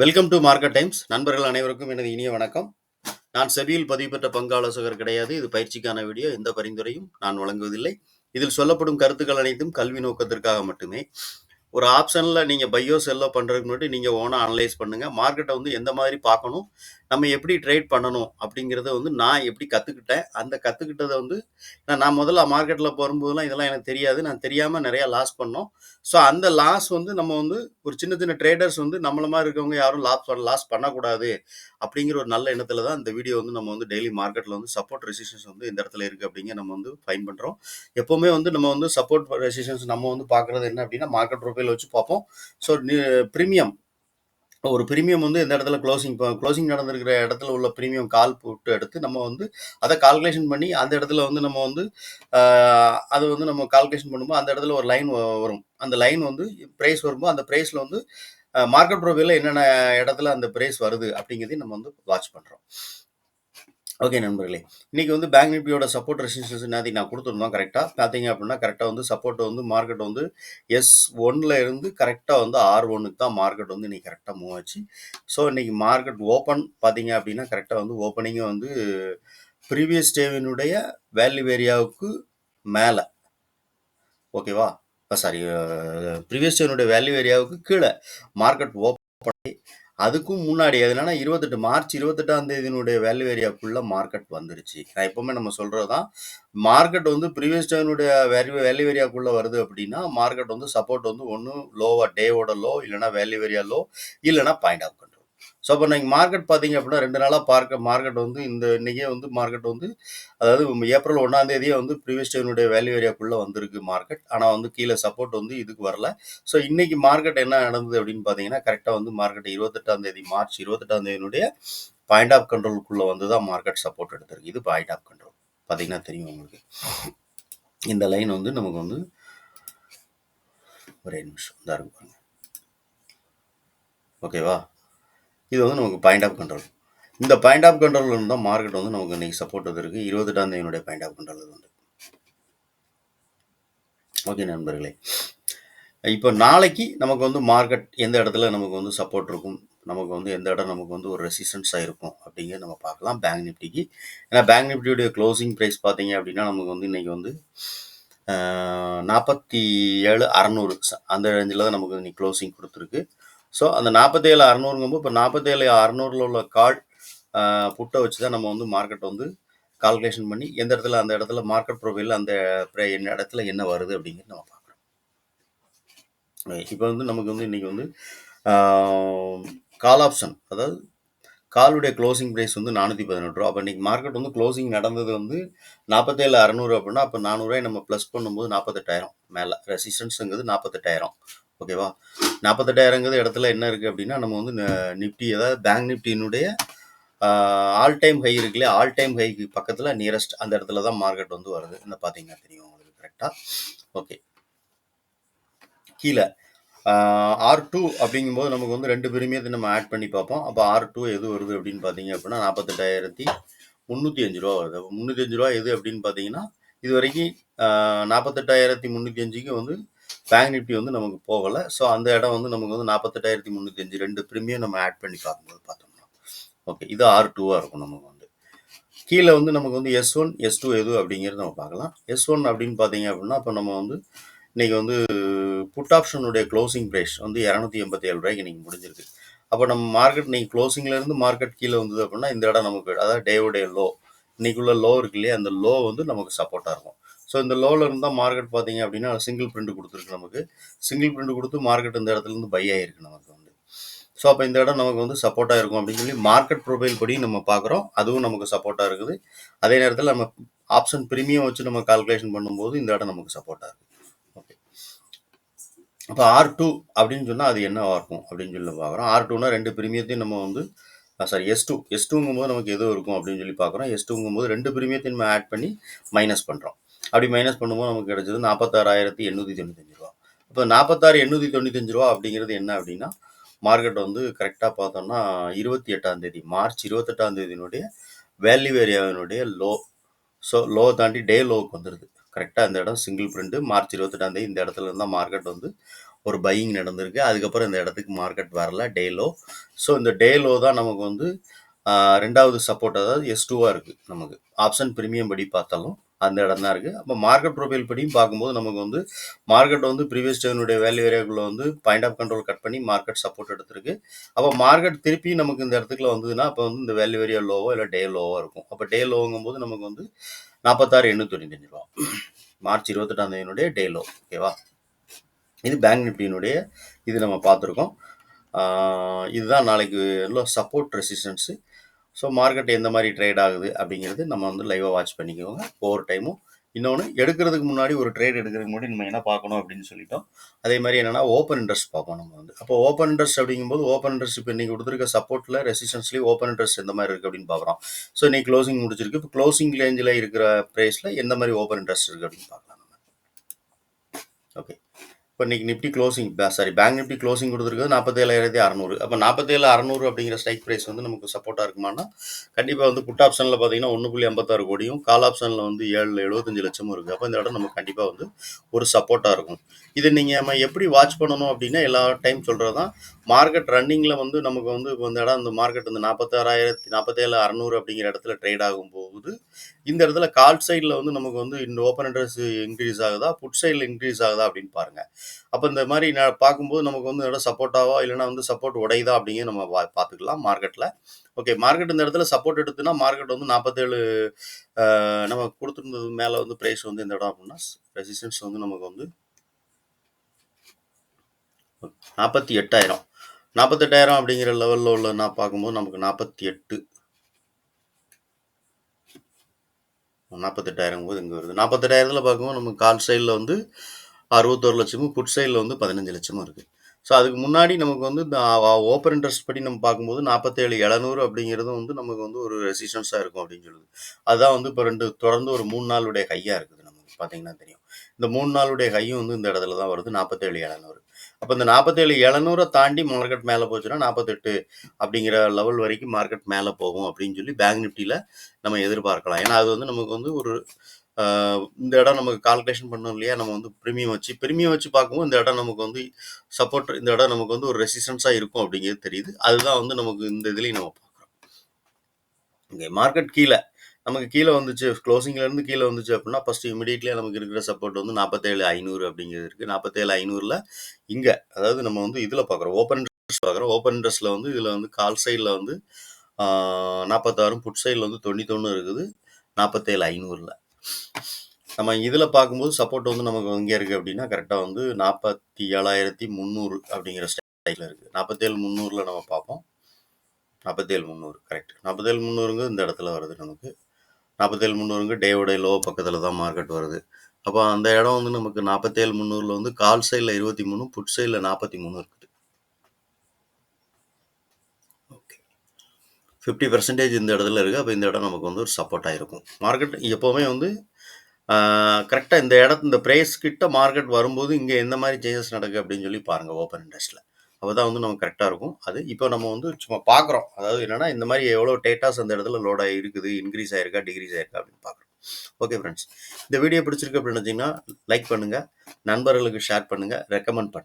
Welcome to market times. நண்பர்கள் அனைவருக்கும் எனது இனிய வணக்கம். நான் செபியில் பதிவு பெற்ற பங்கு ஆலோசகர் கிடையாது. இது பயிற்சிக்கான வீடியோ. எந்த பரிந்துரையும் நான் வழங்குவதில்லை. இதில் சொல்லப்படும் கருத்துக்கள் அனைத்தும் கல்வி நோக்கத்திற்காக மட்டுமே. ஒரு ஆப்ஷன்ல நீங்க பையோ செல்லோ பண்றதுக்கு முன்னாடி நீங்க ஓனா அனலைஸ் பண்ணுங்க. மார்க்கெட்டை வந்து எந்த மாதிரி பார்க்கணும், நம்ம எப்படி ட்ரேட் பண்ணணும் அப்படிங்கிறத வந்து நான் எப்படி கத்துக்கிட்டேன். அந்த கத்துக்கிட்டதை வந்து நான் முதல்ல மார்க்கெட்ல போகும்போதெல்லாம் இதெல்லாம் எனக்கு தெரியாது. நான் தெரியாம நிறைய லாஸ் பண்ணோம். ஸோ அந்த லாஸ் வந்து நம்ம வந்து ஒரு சின்ன சின்ன ட்ரேடர்ஸ் வந்து நம்மள மாதிரி இருக்கவங்க யாரும் லாஸ் பண்ணக்கூடாது அப்படிங்கிற ஒரு நல்ல எண்ணத்துல தான் இந்த வீடியோ வந்து நம்ம வந்து டெய்லி மார்க்கெட்ல வந்து சப்போர்ட் ரெசிஸ்டன்ஸ் வந்து இந்த இடத்துல இருக்கு அப்படிங்க நம்ம வந்து ஃபைன் பண்றோம். எப்பவுமே வந்து நம்ம வந்து சப்போர்ட் ரெசிஸ்டன்ஸ் நம்ம வந்து பார்க்கறது என்ன அப்படின்னா மார்க்கெட் ப்ரொஃபைல் வச்சு பார்ப்போம். ஸோ ப்ரீமியம் ஒரு பிரீமியம் வந்து எந்த இடத்துல க்ளோசிங் நடந்திருக்கிற இடத்துல உள்ள பிரீமியம் கால் போட்டு எடுத்து நம்ம வந்து அதை கால்குலேஷன் பண்ணி அந்த இடத்துல வந்து நம்ம வந்து அது வந்து நம்ம கால்குலேஷன் பண்ணும்போது அந்த இடத்துல ஒரு லைன் வரும். அந்த லைன் வந்து ப்ரைஸ் வரும்போது அந்த ப்ரைஸில் வந்து மார்க்கெட் ப்ரொஃபைலில் என்னென்ன இடத்துல அந்த ப்ரைஸ் வருது அப்படிங்கிறதையும் நம்ம வந்து வாட்ச் பண்ணுறோம். ஓகே நண்பர்களே, இன்னைக்கு வந்து பேங்க் நிஃப்டியோட சப்போர்ட் ரெசிஸ்டன்ஸ் நேற்றுக்கு நான் கொடுத்துருந்தோம். கரெக்டாக பார்த்தீங்க அப்படின்னா கரெக்டாக வந்து சப்போர்ட் வந்து மார்க்கெட் வந்து S1ல இருந்து கரெக்டாக வந்து R1க்கு தான் மார்க்கெட் வந்து இன்னைக்கு கரெக்டாக மூவ் ஆச்சு. ஸோ இன்னைக்கு மார்க்கெட் ஓப்பன் பார்த்தீங்க அப்படின்னா கரெக்டாக வந்து ஓப்பனிங்கே வந்து ப்ரீவியஸ் டேவினுடைய வேல்யூ ஏரியாவுக்கு மேலே, ஓகேவா, சாரி, ப்ரீவியஸ் டேவினுடைய வேல்யூ ஏரியாவுக்கு கீழே மார்க்கெட் ஓப்பன் அதுக்கும் முன்னாடி எதுனா 28 மார்ச் 28ஆம் தேதியினுடைய வேல்யூ ஏரியாக்குள்ள மார்க்கெட் வந்துருச்சு. நான் எப்பவுமே நம்ம சொல்றதுதான், மார்க்கெட் வந்து ப்ரீவியஸ் டேனுடைய வேல்யூ ஏரியாக்குள்ள வருது அப்படின்னா மார்க்கெட் வந்து சப்போர்ட் வந்து ஒன்று லோவா டேவோட லோ, இல்லைன்னா வேல்யூ ஏரியா லோ, இல்லைன்னா பாயிண்ட் ஆஃப் கண்ட்ரோல். ஸோ அப்போ நீங்கள் மார்க்கெட் பார்த்தீங்க அப்படின்னா 2 நாளாக மார்க்கெட் வந்து இன்னைக்கே வந்து மார்க்கெட் வந்து அதாவது ஏப்ரல் 1ஆம் தேதியே வந்து ப்ரீவியஸ் டேனுடைய வேல்யூ ஏரியாக்குள்ளே வந்திருக்கு மார்க்கெட். ஆனால் வந்து கீழே சப்போர்ட் வந்து இதுக்கு வரல. ஸோ இன்னைக்கு மார்க்கெட் என்ன நடந்தது அப்படின்னு பார்த்தீங்கன்னா கரெக்டாக வந்து மார்க்கெட் 28ஆம் தேதி மார்ச் 28ஆம் தேதியினுடைய பாயிண்ட் ஆஃப் கண்ட்ரோலுக்குள்ளே வந்து தான் மார்க்கெட் சப்போர்ட் எடுத்திருக்கு. இது பாயிண்ட் ஆஃப் கண்ட்ரோல் பார்த்தீங்கன்னா தெரியும் உங்களுக்கு. இந்த லைன் வந்து நமக்கு வந்து ஒரே நிமிஷம் தான் இருக்கு பாருங்க. ஓகேவா, இது வந்து நமக்கு பாயிண்ட் ஆஃப் கண்ட்ரோல். இந்த பாயிண்ட் ஆஃப் கண்ட்ரோல் இருந்தால் மார்க்கெட் வந்து நமக்கு இன்னைக்கு சப்போர்ட் இருக்கு. 28ஆம் தேதியினுடைய பாயிண்ட் ஆஃப் கண்ட்ரோல் வந்து. ஓகே நண்பர்களே, இப்போ நாளைக்கு நமக்கு வந்து மார்க்கெட் எந்த இடத்துல நமக்கு வந்து சப்போர்ட் இருக்கும், நமக்கு வந்து எந்த இடம் நமக்கு வந்து ஒரு ரெசிஸ்டன்ஸாக இருக்கும் அப்படிங்கிற நம்ம பார்க்கலாம் பேங்க் நிஃப்டிக்கு. ஏன்னா பேங்க் நிஃப்டியுடைய க்ளோசிங் ப்ரைஸ் பார்த்தீங்க அப்படின்னா நமக்கு வந்து இன்னைக்கு வந்து 47,600 அந்த ரேஞ்சில் தான் நமக்கு இன்னைக்கு க்ளோசிங் கொடுத்துருக்கு. ஸோ அந்த 47,600ங்கும்போது இப்போ 47,600ல் உள்ள கால் புட்டை வச்சு தான் நம்ம வந்து மார்க்கெட் வந்து கால்குலேஷன் பண்ணி எந்த இடத்துல அந்த இடத்துல மார்க்கெட் ப்ரொஃபைலில் அந்த இடத்துல என்ன வருது அப்படிங்கிறது நம்ம பார்க்குறோம். இப்போ வந்து நமக்கு வந்து இன்னைக்கு வந்து கால் ஆப்ஷன், அதாவது காலுடைய க்ளோசிங் ப்ரைஸ் வந்து 418 ரூபா. அப்போ இன்னைக்கு மார்க்கெட் வந்து க்ளோசிங் நடந்தது வந்து 47,600 அப்படின்னா அப்போ 400 நம்ம ப்ளஸ் பண்ணும்போது 48,000 மேலே ரெசிஸ்டன்ஸுங்கிறது 48,000. ஓகேவா, 48,000ங்கிறது இடத்துல என்ன இருக்குது அப்படின்னா நம்ம வந்து நிஃப்டி, அதாவது பேங்க் நிஃப்டியினுடைய ஆல் டைம் ஹை இருக்கு இல்லையா, ஆல் டைம் ஹைக்கு பக்கத்தில் நியரஸ்ட் அந்த இடத்துல தான் மார்க்கெட் வந்து வருது. இந்த பார்த்தீங்கன்னா தெரியும் உங்களுக்கு கரெக்டாக. ஓகே, கீழே R2 அப்படிங்கும்போது நமக்கு வந்து 2 பிரீமியத்தை நம்ம ஆட் பண்ணி பார்ப்போம். அப்போ R2 எது வருது அப்படின்னு பார்த்தீங்க அப்படின்னா 48,305 ரூபா வருது. 305 ரூபா எது அப்படின்னு பார்த்தீங்கன்னா இது வரைக்கும் 48,305க்கு வந்து பேங்க் நிஃப்டி வந்து நமக்கு போகலை. ஸோ அந்த இடம் வந்து நமக்கு வந்து 48,305 2 பிரீமியம் நம்ம ஆட் பண்ணி பார்க்கும்போது பார்த்தோம்னா ஓகே, இது R2வாக இருக்கும். நமக்கு வந்து கீழே வந்து நமக்கு வந்து S1 S2 எது அப்படிங்கிறது நம்ம பார்க்கலாம். S1 அப்படின்னு பார்த்தீங்க அப்படின்னா இப்போ நம்ம வந்து இன்னைக்கு வந்து புட் ஆப்ஷனுடைய க்ளோசிங் ப்ரைஸ் வந்து 287 ரூபாய்க்கு இன்னைக்கு முடிஞ்சிருக்கு. அப்போ நம்ம மார்க்கெட் இன்னைக்கு க்ளோசிங்லேருந்து மார்க்கெட் கீழே வந்தது அப்படின்னா இந்த இடம் நமக்கு, அதாவது டேவுடைய லோ, இன்னைக்குள்ள லோ இருக்கு இல்லையா, அந்த லோ வந்து நமக்கு சப்போர்ட்டாக இருக்கும். ஸோ இந்த லோவில் இருந்தால் மார்க்கெட் பார்த்தீங்க அப்படின்னா சிங்கிள் பிரிண்ட் கொடுத்துருக்கு. நமக்கு சிங்கிள் பிரிண்ட் கொடுத்து மார்க்கெட் இந்த இடத்துலேருந்து பை ஆகிருக்கு நமக்கு வந்து. ஸோ அப்போ இந்த இடம் நமக்கு வந்து சப்போர்ட்டாக இருக்கும் அப்படின்னு சொல்லி மார்க்கெட் ப்ரொஃபைல் படி நம்ம பார்க்குறோம். அதுவும் நமக்கு சப்போர்ட்டாக இருக்குது. அதே நேரத்தில் நம்ம ஆப்ஷன் ப்ரீமியம் வச்சு நம்ம கால்குலேஷன் பண்ணும்போது இந்த இடம் நமக்கு சப்போர்ட்டாக இருக்குது. ஓகே, அப்போ R2 அப்படின்னு சொன்னால் அது என்ன இருக்கும் அப்படின்னு சொல்லி பார்க்குறோம். R2னா 2 பிரீமியத்தையும் நம்ம வந்து சாரி S2ங்கும்போது நமக்கு எதுவும் இருக்கும் அப்படின்னு சொல்லி பார்க்குறோம். S2ங்கும்போது 2 பிரீமியத்தையும் நம்ம ஆட் பண்ணி மைனஸ் பண்ணுறோம். அப்படி மைனஸ் பண்ணும்போது நமக்கு கிடைச்சது 46,895 ரூபா. இப்போ 46,895 ரூபா அப்படிங்கிறது என்ன அப்படின்னா மார்க்கெட் வந்து கரெக்டாக பார்த்தோம்னா 28ஆம் தேதி மார்ச் 28ஆம் தேதியினுடைய வேல்யூ ஏரியாவினுடைய லோ. ஸோ லோ தாண்டி டே லோவுக்கு வந்துடுது. கரெக்டாக இந்த இடம் சிங்கிள் பிரிண்ட் மார்ச் 28ஆம் தேதி இந்த இடத்துல இருந்தால் மார்க்கெட் வந்து ஒரு பையிங் நடந்திருக்கு. அதுக்கப்புறம் இந்த இடத்துக்கு மார்க்கெட் வரல, டே லோ. ஸோ இந்த டே லோ தான் நமக்கு வந்து 2வது சப்போர்ட், அதாவது S2வா இருக்குது நமக்கு. ஆப்ஷன் பிரீமியம் படி பார்த்தாலும் அந்த இடம் தான் இருக்குது. அப்போ மார்க்கெட் ப்ரொஃபைல் படியும் பார்க்கும்போது நமக்கு வந்து மார்க்கெட் வந்து ப்ரீவியஸ் டேனுடைய வேல்யூ ஏரியாக்குள்ளே வந்து பாயிண்ட் ஆஃப் கண்ட்ரோல் கட் பண்ணி மார்க்கெட் சப்போர்ட் எடுத்திருக்கு. அப்போ மார்க்கெட் திருப்பி நமக்கு இந்த இடத்துக்குள்ள வந்ததுன்னா அப்போ வந்து இந்த வேல்யூ ஏரியா லோவோ இல்லை டே லோவோ இருக்கும். அப்போ டே லோங்கும் போது நமக்கு வந்து 46,895 ரூபா, மார்ச் 28 டே லோ. ஓகேவா? இது பேங்க் நிஃப்டியினுடைய இது நம்ம பார்த்துருக்கோம். இதுதான் நாளைக்கு சப்போர்ட் ரெசிஸ்டன்ஸு. ஸோ மார்க்கெட் எந்த மாதிரி ட்ரேட் ஆகுது அப்படிங்கிறது நம்ம வந்து லைவாக வாட்ச் பண்ணிக்கோங்க ஒவ்வொரு டைமும். இன்னொன்று, எடுக்கிறதுக்கு முன்னாடி ஒரு ட்ரேட் எடுக்கிறதுக்கு முன்னாடி நம்ம என்ன பார்க்கணும் அப்படின்னு சொல்லிட்டோம். அதே மாதிரி என்னென்னா ஓப்பன் இன்ட்ரெஸ்ட் பார்ப்போம் நம்ம வந்து. அப்போ ஓப்பன் இன்ட்ரெஸ்ட் அப்படிங்கும்போது ஓப்பன் இன்ட்ரெஸ்ட் இப்போ இன்றைக்கி கொடுத்துருக்க சப்போர்ட்டில் ரெசிஸ்டன்ஸ்லேயும் ஓப்பன் இன்ட்ரெஸ்ட் எந்த மாதிரி இருக்குது அப்படின்னு பார்க்குறோம். ஸோ இன்றைக்கி க்ளோசிங் முடிச்சிருக்கு. இப்போ க்ளோசிங் ரேஞ்சில் இருக்கிற ப்ரைஸில் எந்த மாதிரி ஓப்பன் இன்ட்ரெஸ்ட் இருக்குது அப்படின்னு பார்க்கலாம் நம்ம. ஓகே, இப்போ இன்றைக்கி Nifty closing bank Nifty closing கொடுத்துருக்குது 47,600. அப்போ 47,600 அப்படிங்கிற ஸ்ட்ரைக் ப்ரைஸ் வந்து நமக்கு சப்போர்ட்டாக இருக்குமானா கண்டிப்பாக வந்து புட் ஆப்ஷனில் பார்த்தீங்கன்னா 1.56 கோடியும் கால் ஆப்ஷனில் வந்து 7.75 லட்சமும் இருக்குது. அப்போ இந்த இடம் நமக்கு கண்டிப்பாக வந்து ஒரு சப்போர்ட்டாக இருக்கும். இது நீங்கள் நம்ம எப்படி வாட்ச் பண்ணணும் அப்படின்னா எல்லா டைம் சொல்கிறது தான், மார்க்கெட் ரன்னிங்கில் வந்து நமக்கு வந்து இப்போ இந்த இடம் இந்த மார்க்கெட் இந்த 47,600 அப்படிங்கிற இடத்துல ட்ரேட் ஆகும்போது இந்த இடத்துல கால் சைடில் வந்து நமக்கு வந்து இந்த ஓப்பன் இன்ட்ரெஸ்ட் இன்க்ரீஸ் ஆகுதா, புட் சைடில் இன்க்ரீஸ் ஆகுதா அப்படின்னு பாருங்கள். அப்போ இந்த மாதிரி பார்க்கும்போது நமக்கு வந்து இடம் சப்போர்ட்டாவா இல்லைனா வந்து சப்போர்ட் உடையுதா அப்படிங்கிறது நம்ம பார்த்துக்கலாம் மார்க்கெட்டில். ஓகே, மார்க்கெட் இந்த இடத்துல சப்போர்ட் எடுத்துன்னா மார்க்கெட் வந்து 47 நம்ம கொடுத்துருந்தது மேலே வந்து ப்ரைஸ் வந்து இந்த இடம் அப்படின்னா ரெசிஸ்டன்ஸ் வந்து நமக்கு வந்து 48,000 அப்படிங்கிற லெவலில் உள்ள நான் பார்க்கும்போது நமக்கு 48,000 போது இங்கே வருது. 48,000 பார்க்கும்போது நமக்கு கால் சைடில் வந்து 61 லட்சமும் புட் சைடில் வந்து 15 லட்சமும் இருக்குது. ஸோ அதுக்கு முன்னாடி நமக்கு வந்து இந்த ஓப்பன் இன்ட்ரெஸ்ட் படி நம்ம பார்க்கும்போது 47,700 அப்படிங்கிறது வந்து நமக்கு வந்து ஒரு ரெசிஸ்டன்ஸாக இருக்கும் அப்படின்னு சொல்லுது. அதுதான் வந்து இப்போ தொடர்ந்து ஒரு 3 நாளுடைய ஹையாக இருக்குது. நமக்கு பார்த்தீங்கன்னா தெரியும், இந்த 3 நாளுடைய ஹையும் வந்து இந்த இடத்துல தான் வருது, 47,700. அப்போ இந்த 47,700 தாண்டி மார்க்கெட் மேலே போச்சுன்னா 48 அப்படிங்கிற லெவல் வரைக்கும் மார்க்கெட் மேலே போகும் அப்படின்னு சொல்லி பேங்க் நிஃப்டியில் நம்ம எதிர்பார்க்கலாம். ஏன்னா அது வந்து நமக்கு வந்து ஒரு இந்த இடம் நமக்கு கால்குலேஷன் பண்ணோம் இல்லையா, நம்ம வந்து ப்ரீமியம் வச்சு பார்க்கும்போது இந்த இடம் நமக்கு வந்து சப்போர்ட், இந்த இடம் நமக்கு வந்து ஒரு ரெசிஸ்டன்ஸாக இருக்கும் அப்படிங்கிறது தெரியுது. அதுதான் வந்து நமக்கு இந்த இதுலேயும் நம்ம பார்க்குறோம். இங்கே மார்க்கெட் நமக்கு கீழே வந்துச்சு, க்ளோசிங்லேருந்து கீழே வந்துச்சு அப்படின்னா ஃபஸ்ட்டு இமீடியட்லியாக நமக்கு இருக்கிற சப்போர்ட் வந்து 47,500 அப்படிங்கிறது இருக்குது. 47,500 இங்கே, அதாவது நம்ம வந்து இதில் பார்க்குறோம், ஓப்பன் இன்ட்ரெஸ்ட் பார்க்குறோம். ஓப்பன் இன்ட்ரெஸ்ட்டில் வந்து இதில் வந்து கால் சைடில் வந்து 46, புட் சைடில் வந்து 91 இருக்குது 47,500. நம்ம இதில் பார்க்கும்போது சப்போர்ட் வந்து நமக்கு எங்கே இருக்குது அப்படின்னா கரெக்டாக வந்து 47,300 அப்படிங்கிற ஸ்டைலில் இருக்குது. 47,300 நம்ம பார்ப்போம். 47,300 கரெக்ட். 47,300 இந்த இடத்துல வருது நமக்கு. 47,300 டேவோட லோ பக்கத்தில் தான் மார்க்கெட் வருது. அப்போ அந்த இடம் வந்து நமக்கு 47,300 வந்து கால் சைடில் 23, புட் சைடில் 43 இருக்குது. ஓகே, 50% இந்த இடத்துல இருக்குது. அப்போ இந்த இடம் நமக்கு வந்து ஒரு சப்போர்ட்டாக இருக்கும். மார்க்கெட் எப்போவுமே வந்து கரெக்டாக இந்த ப்ரைஸ் கிட்ட மார்க்கெட் வரும்போது இங்கே எந்த மாதிரி சேஞ்சஸ் நடக்குது அப்படின்னு சொல்லி பாருங்கள் ஓப்பன் இன்ட்ரெஸ்ட்டில். அப்போ தான் வந்து நமக்கு கரெக்டாக இருக்கும். அது இப்போ நம்ம வந்து சும்மா பார்க்குறோம், அதாவது என்னென்னா இந்த மாதிரி எவ்வளோ டேட்டாஸ் அந்த இடத்துல லோடாக இருக்குது, இன்க்ரீஸ் ஆயிருக்கா டிக்ரீஸ் ஆயிருக்கா அப்படின்னு பார்க்குறோம். ஓகே ஃப்ரெண்ட்ஸ், இந்த வீடியோ பிடிச்சிருக்கு அப்படின்னு நினச்சிங்கன்னா லைக் பண்ணுங்கள், நண்பர்களுக்கு ஷேர் பண்ணுங்கள், ரெக்கமெண்ட் பண்ணுங்கள்.